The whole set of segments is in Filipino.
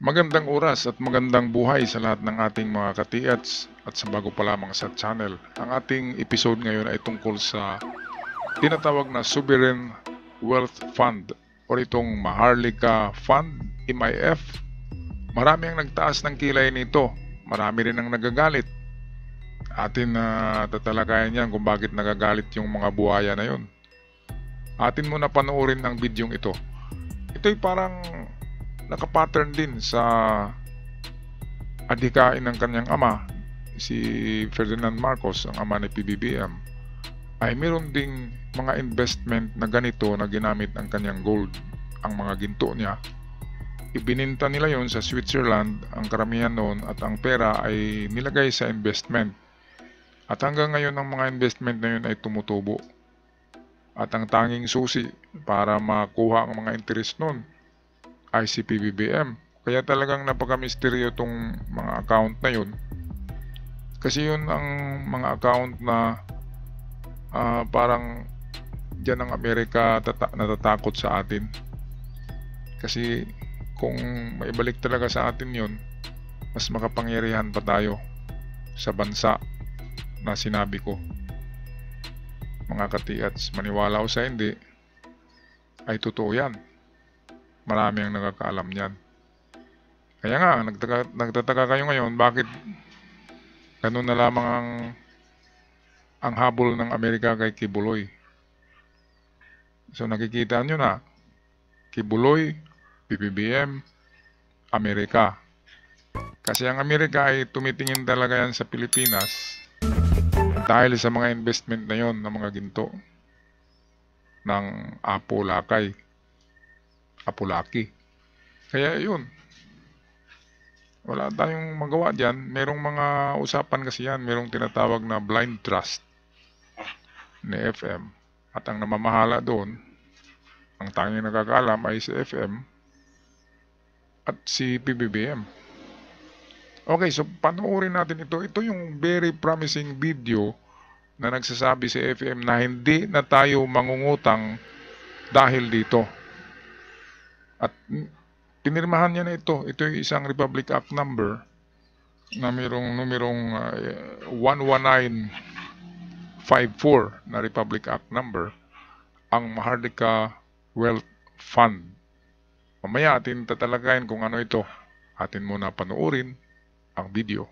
Magandang oras at magandang buhay sa lahat ng ating mga katiats at sa bago pa lamang sa channel. Ang ating episode ngayon ay tungkol sa tinatawag na Sovereign Wealth Fund o itong Maharlika Fund, MIF. Marami ang nagtaas ng kilay nito, marami rin ang nagagalit. Atin na tatalakayan yan kung bakit nagagalit yung mga buhaya na yun. Atin muna panoorin ang bidyong ito. Ito'y parang nakapattern din sa adhikain ng kanyang ama, si Ferdinand Marcos, ang ama ni PBBM, ay meron ding mga investment na ganito na ginamit ang kanyang gold, ang mga ginto niya. Ibininta nila yon sa Switzerland, ang karamihan noon, at ang pera ay nilagay sa investment. At hanggang ngayon ang mga investment na yun ay tumutubo. At ang tanging susi para makuha ang mga interest noon ay si PBBM. Kaya talagang napaka-misteryo tong mga account na yun. Kasi yun ang mga account na parang dyan ang Amerika natatakot sa atin. Kasi kung maibalik talaga sa atin yun, mas makapangyarihan pa tayo sa bansa na sinabi ko. Mga katiats, maniwala o sa hindi, ay totoo yan. Marami ang nakakaalam niyan. Kaya nga, nagtataka kayo ngayon, bakit ganun na lamang ang habol ng Amerika kay Kibuloy. So nakikita nyo na, Kibuloy, PBBM, Amerika. Kasi ang Amerika ay tumitingin talaga yan sa Pilipinas dahil sa mga investment na yon ng mga ginto ng Apolaki. Kaya yun, wala tayong magawa dyan. Merong mga usapan kasi yan, merong tinatawag na blind trust ni FM. At ang namamahala doon, ang tanging nakakaalam ay si FM at si PBBM. Okay, so panoorin natin ito. Ito yung very promising video na nagsasabi si FM na hindi na tayo mangungutang dahil dito. At pinirmahan niya na ito. Ito yung isang Republic Act number na numerong 11954 na Republic Act number, ang Maharlika Wealth Fund. Mamaya atin tatalakayin kung ano ito. Atin muna panoorin ang video.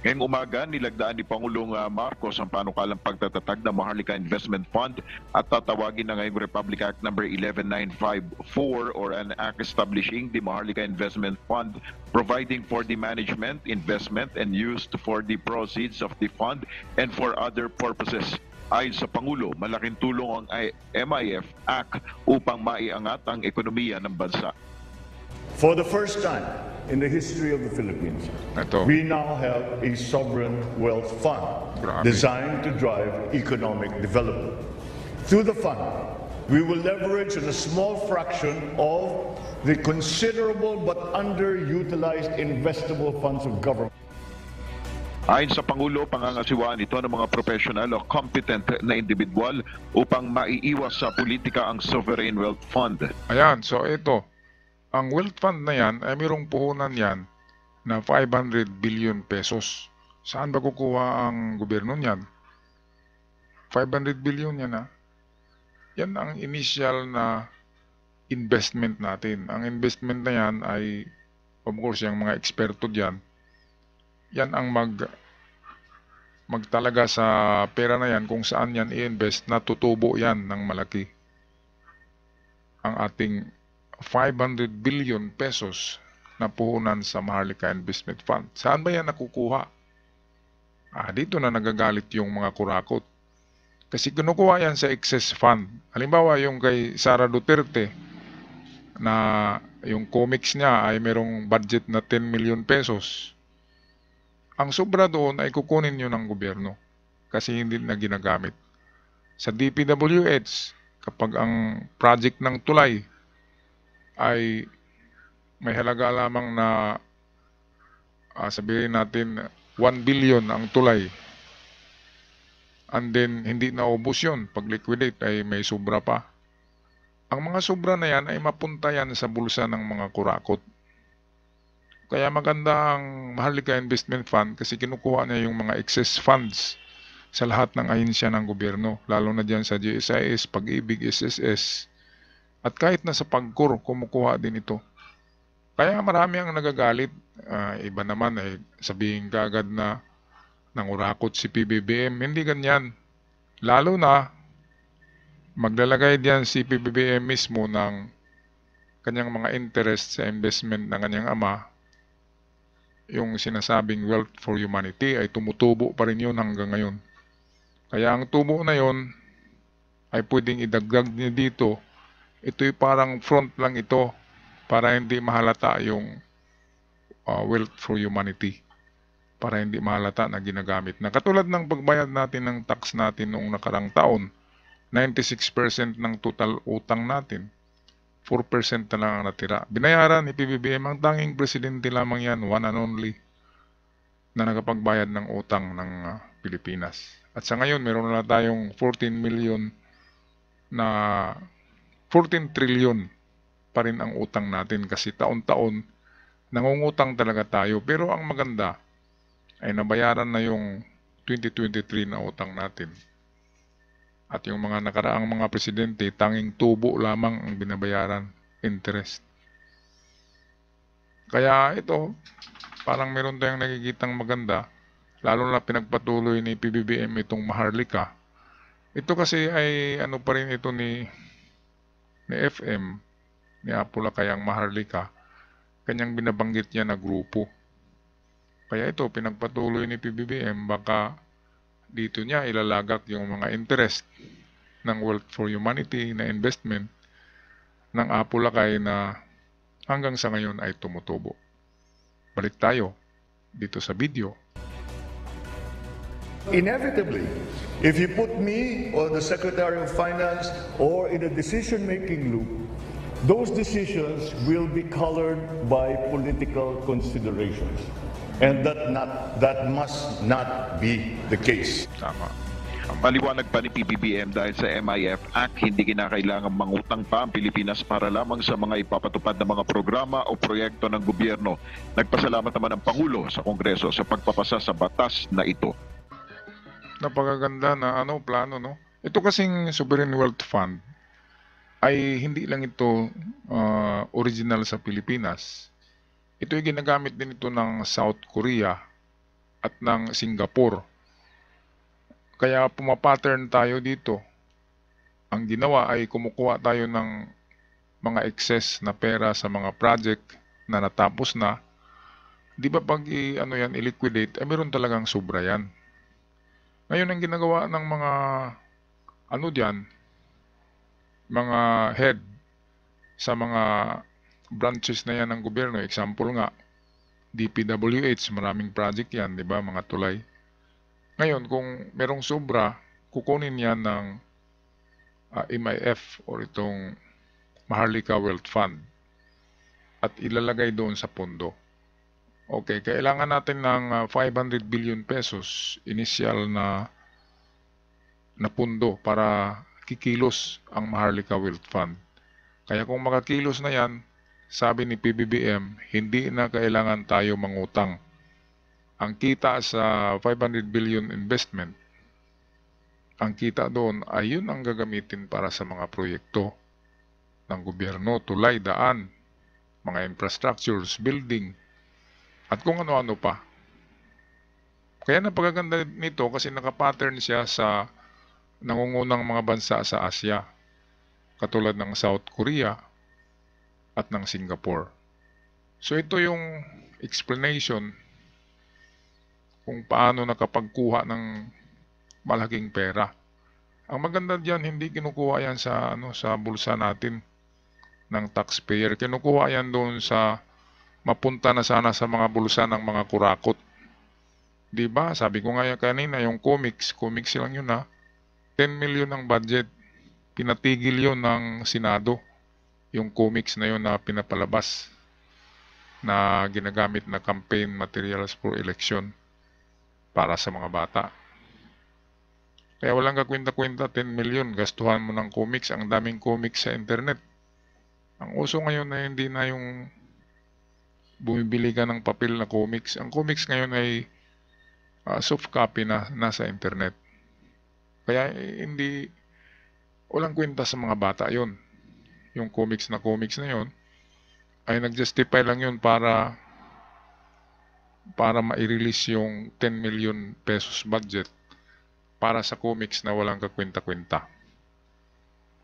Ngayong umaga, nilagdaan ni Pangulong Marcos ang panukalang pagtatatag ng Maharlika Investment Fund at tatawagin na ngayong Republic Act No. 11954 or an act establishing the Maharlika Investment Fund, providing for the management, investment, and use for the proceeds of the fund and for other purposes. Ayon sa Pangulo, malaking tulong ang MIF Act upang maiangat ang ekonomiya ng bansa. For the first time in the history of the Philippines, we now have a sovereign wealth fund designed to drive economic development. Through the fund, we will leverage on a small fraction of the considerable but underutilized investable funds of government. Ayon sa Pangulo, pangangasiwaan ito ng mga professional o competent na individual upang maiiwas sa politika ang Sovereign Wealth Fund. Ayan, so ito. Ang wealth fund na yan ay mayroong puhunan yan na 500 billion pesos. Saan ba kukuha ang gobyerno niyan? 500 billion yan ha. Yan ang initial na investment natin. Ang investment na yan ay, of course, yung mga eksperto dyan, yan ang magtalaga sa pera na yan kung saan yan i-invest na tutubo yan ng malaki. Ang ating 500 billion pesos na puhunan sa Maharlika Investment Fund. Saan ba yan nakukuha? Dito na nagagalit yung mga kurakot. Kasi kinukuha yan sa excess fund. Halimbawa yung kay Sara Duterte na yung comics niya ay merong budget na 10 million pesos. Ang sobra doon ay kukunin yun ng gobyerno kasi hindi na ginagamit. Sa DPWH, kapag ang project ng tulay ay may halaga lamang na sabihin natin 1 billion ang tulay, and then hindi naubos yun, pag liquidate ay may sobra pa. Ang mga sobra na yan ay mapunta yan sa bulsa ng mga kurakot. Kaya maganda ang Maharlika Investment Fund kasi kinukuha niya yung mga excess funds sa lahat ng ahensya ng gobyerno, lalo na dyan sa GSIS, Pag-ibig, SSS, at kahit na sa Pagcor, kumukuha din ito. Kaya marami ang nagagalit. Iba naman ay sabihin kaagad na nangurakot si PBBM. Hindi ganyan. Lalo na maglalagay diyan si PBBM mismo ng kanyang mga interest sa investment ng kanyang ama. Yung sinasabing wealth for humanity ay tumutubo pa rin yun hanggang ngayon. Kaya ang tubo na yun ay pwedeng idagdag niya dito. Ito'y parang front lang ito para hindi mahalata yung wealth for humanity. Para hindi mahalata na ginagamit na. Katulad ng pagbayad natin ng tax natin noong nakarang taon, 96% ng total utang natin, 4% na lang ang natira. Binayaran ni PBBM, ang tanging presidente lamang yan, one and only, na nakapagbayad ng utang ng Pilipinas. At sa ngayon, meron na tayong 14 trillion pa rin ang utang natin kasi taon-taon nangungutang talaga tayo. Pero ang maganda ay nabayaran na yung 2023 na utang natin. At yung mga nakaraang mga presidente, tanging tubo lamang ang binabayaran, interest. Kaya ito, parang meron tayong nakikitang maganda, lalo na pinagpatuloy ni PBBM itong Maharlika. Ito kasi ay ano pa rin ito ni FM, ni Apolacay ang Maharlika, kanyang binabanggit niya na grupo. Kaya ito, pinagpatuloy ni PBBM, baka dito niya ilalagak yung mga interest ng Wealth for Humanity na investment ng Apolacay na hanggang sa ngayon ay tumutubo. Balik tayo dito sa video. Inevitably, if you put me or the Secretary of Finance or in a decision-making loop, those decisions will be colored by political considerations. And that must not be the case. Tama. Paliwanag pa ni PBBM dahil sa MIF Act, hindi kinakailangan mangutang pa ang Pilipinas para lamang sa mga ipapatupad na mga programa o proyekto ng gobyerno. Nagpasalamat naman ang Pangulo sa Kongreso sa pagpapasa sa batas na ito. Napakaganda na plano, no? Ito kasing Sovereign Wealth Fund ay hindi lang ito original sa Pilipinas. Ito ay ginagamit din ito ng South Korea at ng Singapore. Kaya pumapattern tayo dito. Ang ginawa ay kumukuha tayo ng mga excess na pera sa mga project na natapos na. Di ba pag i-liquidate, ay meron talagang sobra yan. Ngayon ang ginagawa ng mga mga head sa mga branches na yan ng gobyerno. Example nga, DPWH, maraming project yan, di ba, mga tulay. Ngayon, kung merong sobra, kukunin yan ng MIF or itong Maharlika Wealth Fund at ilalagay doon sa pondo. Okay, kailangan natin ng 500 billion pesos initial na pondo para kikilos ang Maharlika Wealth Fund. Kaya kung makakilos na yan, sabi ni PBBM, hindi na kailangan tayo mangutang. Ang kita sa 500 billion investment, ang kita doon ay yun ang gagamitin para sa mga proyekto ng gobyerno, tulay, daan, mga infrastructures, building, at kung ano-ano pa. Kaya napakaganda nito kasi nakapattern siya sa nangungunang mga bansa sa Asia, katulad ng South Korea at ng Singapore. So ito yung explanation kung paano nakapagkuha ng malaking pera. Ang maganda diyan, hindi kinukuha yan sa bulsa natin ng taxpayer. Kinukuha yan doon sa mapunta na sana sa mga bulsa ng mga kurakot. 'Di ba? Sabi ko nga kanina, yung comics lang yun 10 million ang budget. Pinatigil yun ng Senado. Yung comics na yun na pinapalabas na ginagamit na campaign materials for election para sa mga bata. Kaya walang kakwenta-kwenta, 10 million, gastuhan mo ng comics, ang daming comics sa internet. Ang uso ngayon na hindi na yung bumibili ka ng papel na comics. Ang comics ngayon ay soft copy na nasa internet. Kaya walang kwenta sa mga bata yon. Yung comics na yon ay nag-justify lang yun para ma-release yung 10 million pesos budget para sa comics na walang kakwenta-kwenta.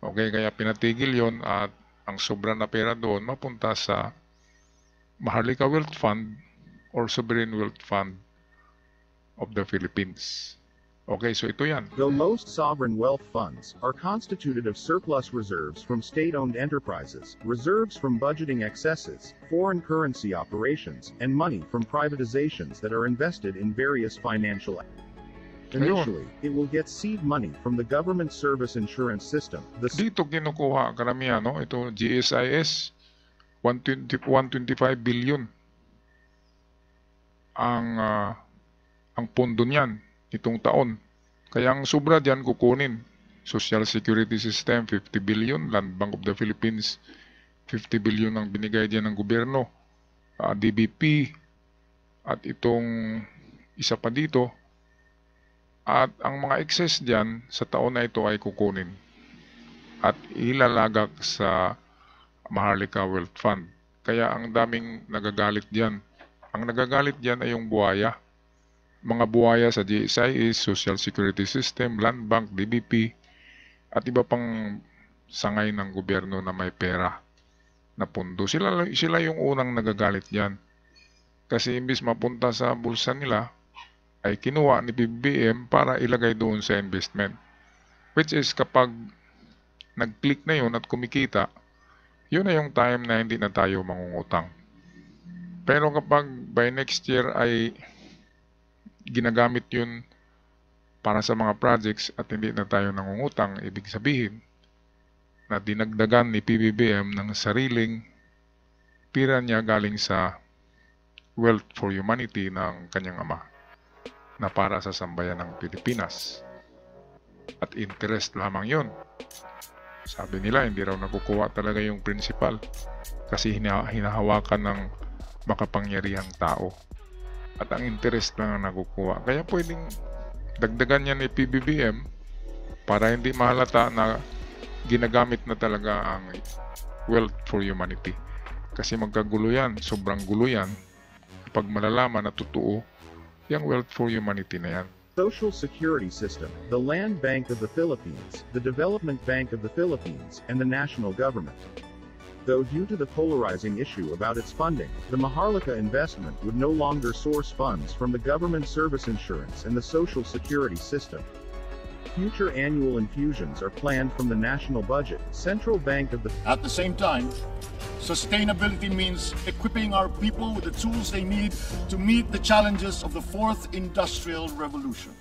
Okay, kaya pinatigil yon at ang sobra na pera doon mapunta sa Maharlika Wealth Fund or Sovereign Wealth Fund of the Philippines. Okay, so ito yan. Though most sovereign wealth funds are constituted of surplus reserves from state-owned enterprises, reserves from budgeting excesses, foreign currency operations, and money from privatizations that are invested in various financial Initially, it will get seed money from the government service insurance system. Dito kinukuha karamihan, no? Ito GSIS 125 billion ang pondo niyan itong taon. Kaya ang sobra diyan kukunin. Social Security System 50 billion, Land Bank of the Philippines 50 billion ang binigay diyan ng gobyerno, DBP at itong isa pa dito. At ang mga excess dyan sa taon na ito ay kukunin at ilalagak sa Maharlika Wealth Fund. Kaya ang daming nagagalit dyan. Ang nagagalit dyan ay yung buhaya. Mga buhaya sa GSIS, Social Security System, Land Bank, DBP, at iba pang sangay ng gobyerno na may pera na pondo. Sila yung unang nagagalit dyan. Kasi imbis mapunta sa bulsa nila, ay kinuha ni PBBM para ilagay doon sa investment. Which is kapag nag-click na yun at kumikita, yun na yung time na hindi na tayo mangungutang. Pero kapag by next year ay ginagamit yun para sa mga projects at hindi na tayo nangungutang, ibig sabihin na dinagdagan ni PBBM ng sariling pira niya galing sa Wealth for Humanity ng kanyang ama na para sa sambayan ng Pilipinas. At interest lamang yun. Sabi nila, hindi raw nakukuha talaga yung principal kasi hinahawakan ng makapangyarihang tao. At ang interest lang ang nakukuha. Kaya pwedeng dagdagan yan ni PBBM para hindi mahalata na ginagamit na talaga ang Wealth for Humanity. Kasi magkagulo yan, sobrang gulo yan. Kapag malalaman na totoo, yung Wealth for Humanity na yan. Social Security System, the Land Bank of the Philippines, the Development Bank of the Philippines, and the national government. Though due to the polarizing issue about its funding, the Maharlika investment would no longer source funds from the government service insurance and the Social Security System. Future annual infusions are planned from the national budget, Central Bank of the... At the same time, sustainability means equipping our people with the tools they need to meet the challenges of the fourth industrial revolution.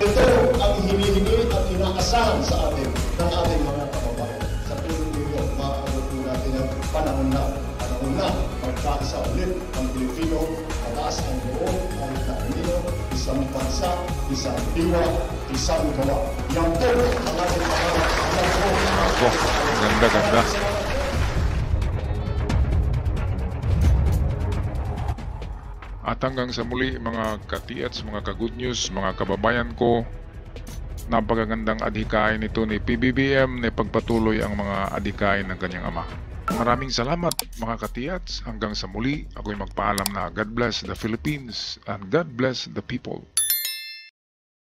Ito ang hinihingi at inaasahan sa atin ng ating mga kababayan. Sa tulong ninyo, maaabot po natin ang panahon na magkaisa ulit ang Pilipino, mataas ang loob, ang kanino, isang bansa, isang diwa, isang gawa. Yan po ang ating panahon. Ganda. At hanggang sa muli mga ka-TH, mga ka-good news, mga kababayan ko, napakagandang adhikain ito ni PBBM na pagpatuloy ang mga adhikain ng kanyang ama. Maraming salamat mga ka-TH. Hanggang sa muli, ako'y magpaalam na God bless the Philippines and God bless the people.